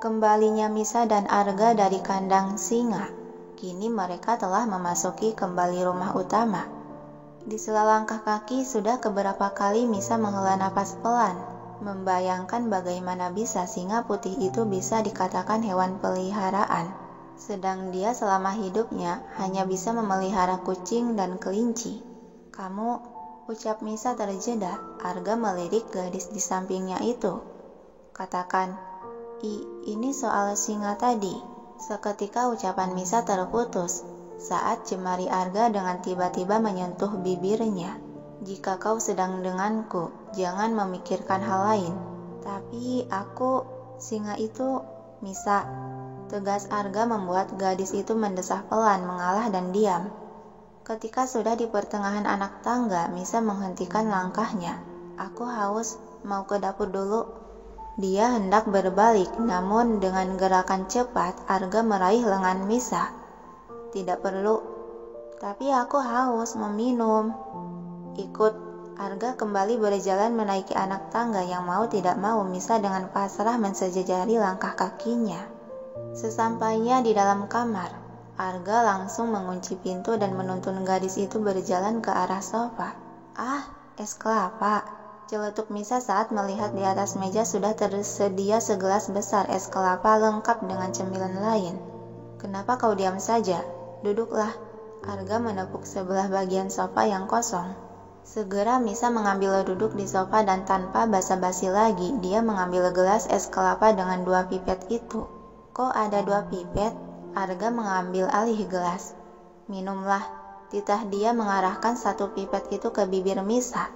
kembalinya Misa dan Arga dari kandang singa, kini mereka telah memasuki kembali rumah utama. Di sela langkah kaki sudah keberapa kali Misa menghela napas pelan, membayangkan bagaimana bisa singa putih itu bisa dikatakan hewan peliharaan, sedang dia selama hidupnya hanya bisa memelihara kucing dan kelinci. "Kamu," ucap Misa terjeda. Arga melirik gadis di sampingnya itu. "Katakan." Ini soal singa tadi." Seketika ucapan Misa terputus saat jemari Arga dengan tiba-tiba menyentuh bibirnya. "Jika kau sedang denganku, jangan memikirkan hal lain." "Tapi aku, singa itu..." "Misa," tegas Arga membuat gadis itu mendesah pelan, mengalah dan diam. Ketika sudah di pertengahan anak tangga, Misa menghentikan langkahnya. "Aku haus, mau ke dapur dulu." Dia hendak berbalik, namun dengan gerakan cepat, Arga meraih lengan Misa. "Tidak perlu." "Tapi aku haus, mau minum." "Ikut." Arga kembali berjalan menaiki anak tangga yang mau tidak mau Misa dengan pasrah mensejajari langkah kakinya. Sesampainya di dalam kamar, Arga langsung mengunci pintu dan menuntun gadis itu berjalan ke arah sofa. "Ah, es kelapa," celetuk Misa saat melihat di atas meja sudah tersedia segelas besar es kelapa lengkap dengan cemilan lain. "Kenapa kau diam saja? Duduklah." Arga menepuk sebelah bagian sofa yang kosong. Segera Misa mengambil duduk di sofa dan tanpa basa-basi lagi, dia mengambil gelas es kelapa dengan 2 pipet itu. "Kok ada 2 pipet?" Arga mengambil alih gelas. "Minumlah." Titah dia mengarahkan 1 pipet itu ke bibir Misa.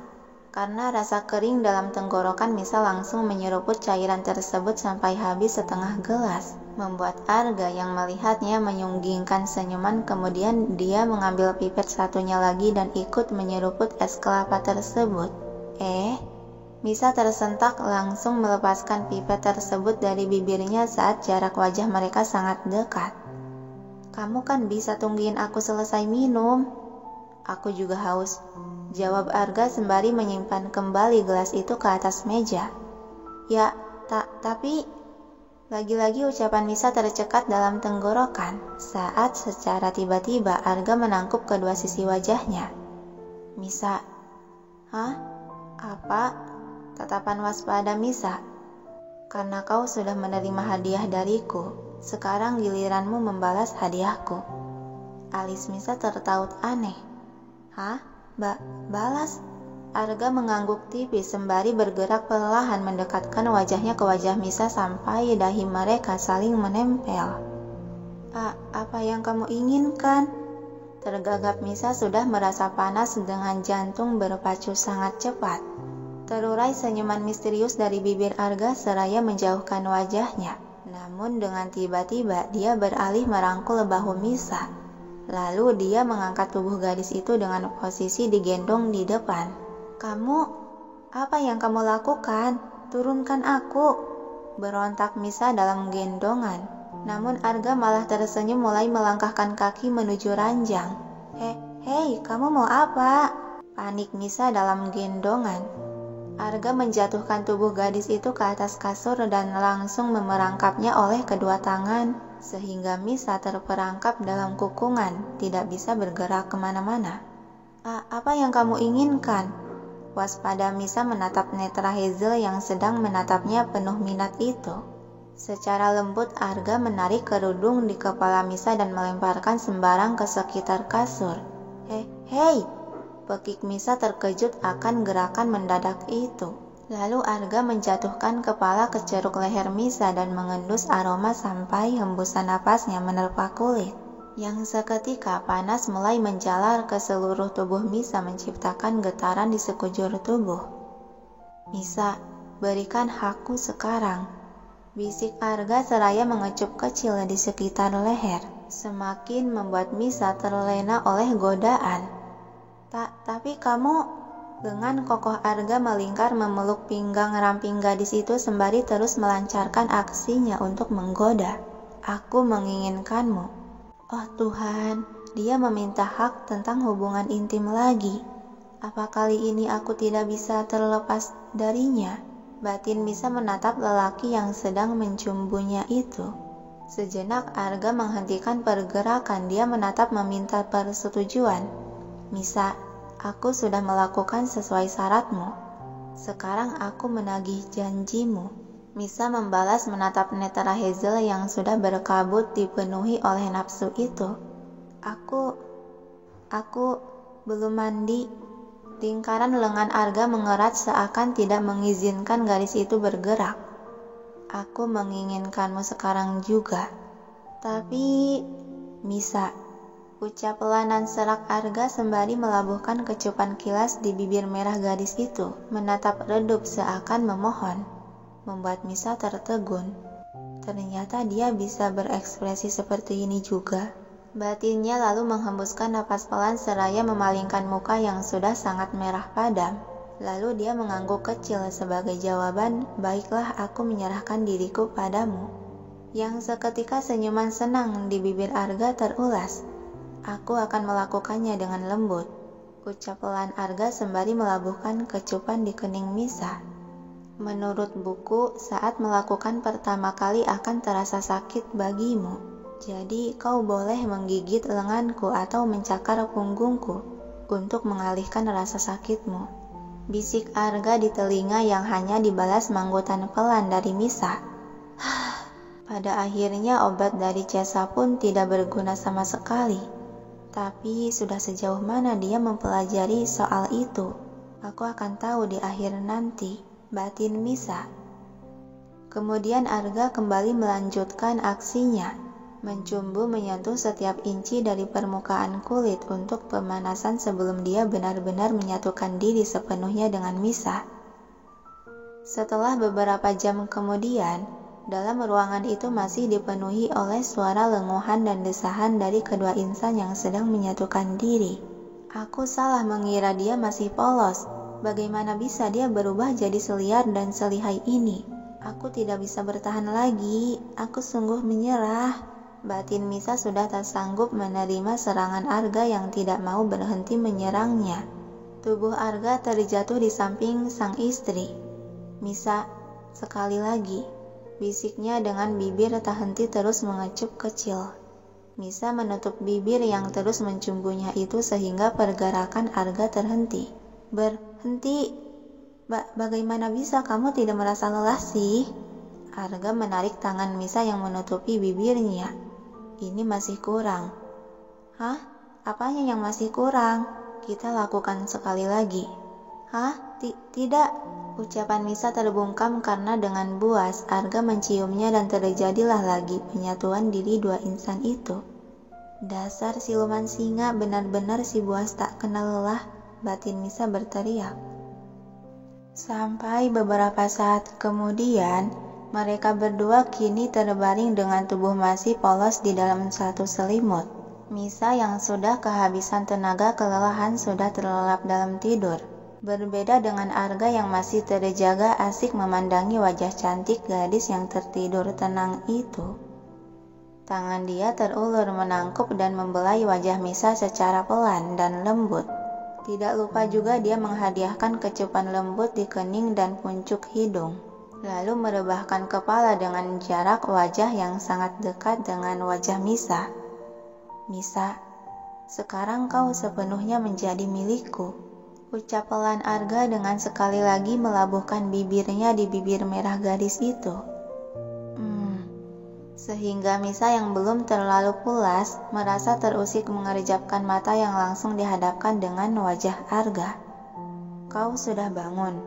Karena rasa kering dalam tenggorokan, Misa langsung menyeruput cairan tersebut sampai habis setengah gelas, membuat Arga yang melihatnya menyunggingkan senyuman. Kemudian dia mengambil pipet satunya lagi dan ikut menyeruput es kelapa tersebut. Misa tersentak langsung melepaskan pipet tersebut dari bibirnya saat jarak wajah mereka sangat dekat. "Kamu kan bisa tungguin aku selesai minum." "Aku juga haus," jawab Arga sembari menyimpan kembali gelas itu ke atas meja. "Ya, tapi..." Lagi-lagi ucapan Misa tercekat dalam tenggorokan saat secara tiba-tiba Arga menangkup kedua sisi wajahnya. "Misa." "Hah? Apa?" Tatapan waspada Misa. "Karena kau sudah menerima hadiah dariku, sekarang giliranmu membalas hadiahku." Alis Misa tertaut aneh. "Hah? Balas?" Arga mengangguk tipis sembari bergerak perlahan mendekatkan wajahnya ke wajah Misa sampai dahi mereka saling menempel. Apa yang kamu inginkan?" Tergagap Misa sudah merasa panas dengan jantung berpacu sangat cepat. Terurai senyuman misterius dari bibir Arga seraya menjauhkan wajahnya. Namun dengan tiba-tiba dia beralih merangkul bahu Misa. Lalu dia mengangkat tubuh gadis itu dengan posisi digendong di depan. "Kamu, apa yang kamu lakukan? Turunkan aku!" berontak Misa dalam gendongan. Namun Arga malah tersenyum mulai melangkahkan kaki menuju ranjang. Hei, kamu mau apa?" panik Misa dalam gendongan. Arga menjatuhkan tubuh gadis itu ke atas kasur dan langsung memerangkapnya oleh kedua tangan, sehingga Misa terperangkap dalam kukungan, tidak bisa bergerak kemana-mana. Apa yang kamu inginkan?" Waspada Misa menatap netra Hazel yang sedang menatapnya penuh minat itu. Secara lembut Arga menarik kerudung di kepala Misa dan melemparkan sembarang ke sekitar kasur. Hei! Pekik Misa terkejut akan gerakan mendadak itu. Lalu Arga menjatuhkan kepala ke ceruk leher Misa dan mengendus aroma sampai hembusan napasnya menerpa kulit. Yang seketika panas mulai menjalar ke seluruh tubuh Misa menciptakan getaran di sekujur tubuh. "Misa, berikan hakku sekarang," bisik Arga seraya mengecup kecil di sekitar leher, semakin membuat Misa terlena oleh godaan. Tapi kamu..." Dengan kokoh Arga melingkar memeluk pinggang ramping gadis itu sembari terus melancarkan aksinya untuk menggoda. "Aku menginginkanmu." Oh Tuhan, dia meminta hak tentang hubungan intim lagi. Apa kali ini aku tidak bisa terlepas darinya? Batin Misa menatap lelaki yang sedang mencumbunya itu. Sejenak Arga menghentikan pergerakan. Dia menatap meminta persetujuan. Misa, aku sudah melakukan sesuai syaratmu. Sekarang aku menagih janjimu. Misa membalas menatap netara Hazel yang sudah berkabut dipenuhi oleh nafsu itu. Aku belum mandi. Lingkaran lengan Arga mengerat seakan tidak mengizinkan gadis itu bergerak. Aku menginginkanmu sekarang juga. Tapi, Misa, ucap pelan dan serak Arga sembari melabuhkan kecupan kilas di bibir merah gadis itu, menatap redup seakan memohon, membuat Misa tertegun. Ternyata dia bisa berekspresi seperti ini juga. Batinnya lalu menghembuskan napas pelan seraya memalingkan muka yang sudah sangat merah padam. Lalu dia mengangguk kecil sebagai jawaban, baiklah aku menyerahkan diriku padamu. Yang seketika senyuman senang di bibir Arga terulas. Aku akan melakukannya dengan lembut, ucap pelan Arga sembari melabuhkan kecupan di kening Misa. Menurut buku, saat melakukan pertama kali akan terasa sakit bagimu. Jadi kau boleh menggigit lenganku atau mencakar punggungku untuk mengalihkan rasa sakitmu. Bisik Arga di telinga yang hanya dibalas manggutan pelan dari Misa. Pada akhirnya obat dari Cesa pun tidak berguna sama sekali. Tapi sudah sejauh mana dia mempelajari soal itu? Aku akan tahu di akhir nanti, batin Misa. Kemudian Arga kembali melanjutkan aksinya. Mencumbu menyentuh setiap inci dari permukaan kulit untuk pemanasan sebelum dia benar-benar menyatukan diri sepenuhnya dengan Misa. Setelah beberapa jam kemudian, dalam ruangan itu masih dipenuhi oleh suara lenguhan dan desahan dari kedua insan yang sedang menyatukan diri. Aku salah mengira dia masih polos. Bagaimana bisa dia berubah jadi seliar dan selihai ini? Aku tidak bisa bertahan lagi. Aku sungguh menyerah. Batin Misa sudah tak sanggup menerima serangan Arga yang tidak mau berhenti menyerangnya. Tubuh Arga terjatuh di samping sang istri. Misa, sekali lagi, bisiknya dengan bibir tak henti terus mengecup kecil. Misa menutup bibir yang terus mencumbunya itu sehingga pergerakan Arga terhenti. Berhenti? Bagaimana bisa kamu tidak merasa lelah sih? Arga menarik tangan Misa yang menutupi bibirnya. Ini masih kurang. Hah? Apanya yang masih kurang? Kita lakukan sekali lagi. Hah? Tidak. Ucapan Misa terbungkam karena dengan buas Arga menciumnya dan terjadilah lagi penyatuan diri dua insan itu. Dasar siluman singa, benar-benar si buas tak kenal lelah, batin Misa berteriak. Sampai beberapa saat kemudian, mereka berdua kini terbaring dengan tubuh masih polos di dalam satu selimut. Misa yang sudah kehabisan tenaga kelelahan sudah terlelap dalam tidur. Berbeda dengan Arga yang masih terjaga asik memandangi wajah cantik gadis yang tertidur tenang itu. Tangan dia terulur menangkup dan membelai wajah Misa secara pelan dan lembut. Tidak lupa juga dia menghadiahkan kecupan lembut di kening dan puncuk hidung. Lalu merebahkan kepala dengan jarak wajah yang sangat dekat dengan wajah Misa. Misa, sekarang kau sepenuhnya menjadi milikku. Ucap pelan Arga dengan sekali lagi melabuhkan bibirnya di bibir merah gadis itu. Sehingga Misa yang belum terlalu pulas merasa terusik mengerjapkan mata yang langsung dihadapkan dengan wajah Arga. Kau sudah bangun.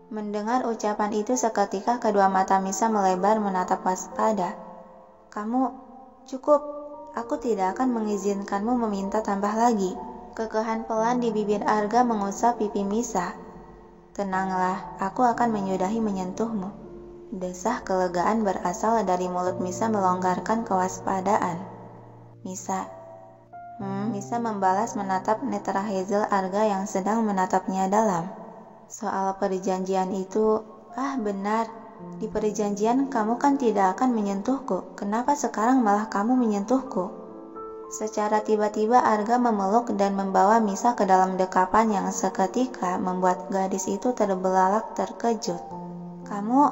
Mendengar ucapan itu seketika kedua mata Misa melebar menatap waspada. Kamu, cukup. Aku tidak akan mengizinkanmu meminta tambah lagi. Kekehan pelan di bibir Arga mengusap pipi Misa. Tenanglah, aku akan menyudahi menyentuhmu. Desah kelegaan berasal dari mulut Misa melonggarkan kewaspadaan. Misa. Misa membalas menatap netra Hazel Arga yang sedang menatapnya dalam. Soal perjanjian itu, benar. Di perjanjian kamu kan tidak akan menyentuhku. Kenapa sekarang malah kamu menyentuhku? Secara tiba-tiba Arga memeluk dan membawa Misa ke dalam dekapan yang seketika membuat gadis itu terbelalak terkejut. Kamu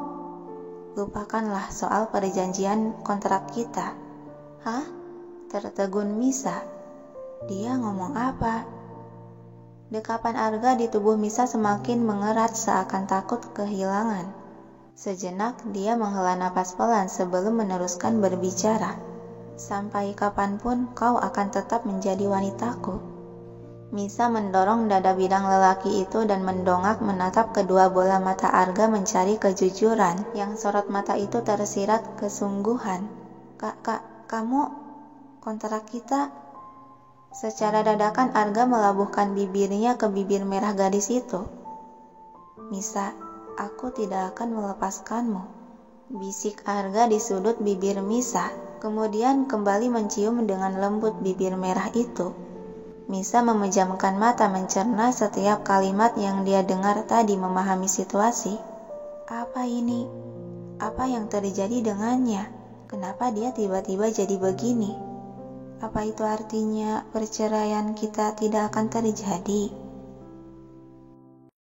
lupakanlah soal perjanjian kontrak kita. Hah? Tertegun Misa. Dia ngomong apa? Dekapan Arga di tubuh Misa semakin mengerat seakan takut kehilangan. Sejenak dia menghela napas pelan sebelum meneruskan berbicara. Sampai kapanpun kau akan tetap menjadi wanitaku. Misa mendorong dada bidang lelaki itu dan mendongak menatap kedua bola mata Arga mencari kejujuran. Yang sorot mata itu tersirat kesungguhan. Kamu kontrak kita? Secara dadakan Arga melabuhkan bibirnya ke bibir merah gadis itu. Misa, aku tidak akan melepaskanmu, bisik Arga di sudut bibir Misa, kemudian kembali mencium dengan lembut bibir merah itu. Misa memejamkan mata mencerna setiap kalimat yang dia dengar tadi, memahami situasi. Apa ini? Apa yang terjadi dengannya? Kenapa dia tiba-tiba jadi begini? Apa itu artinya perceraian kita tidak akan terjadi?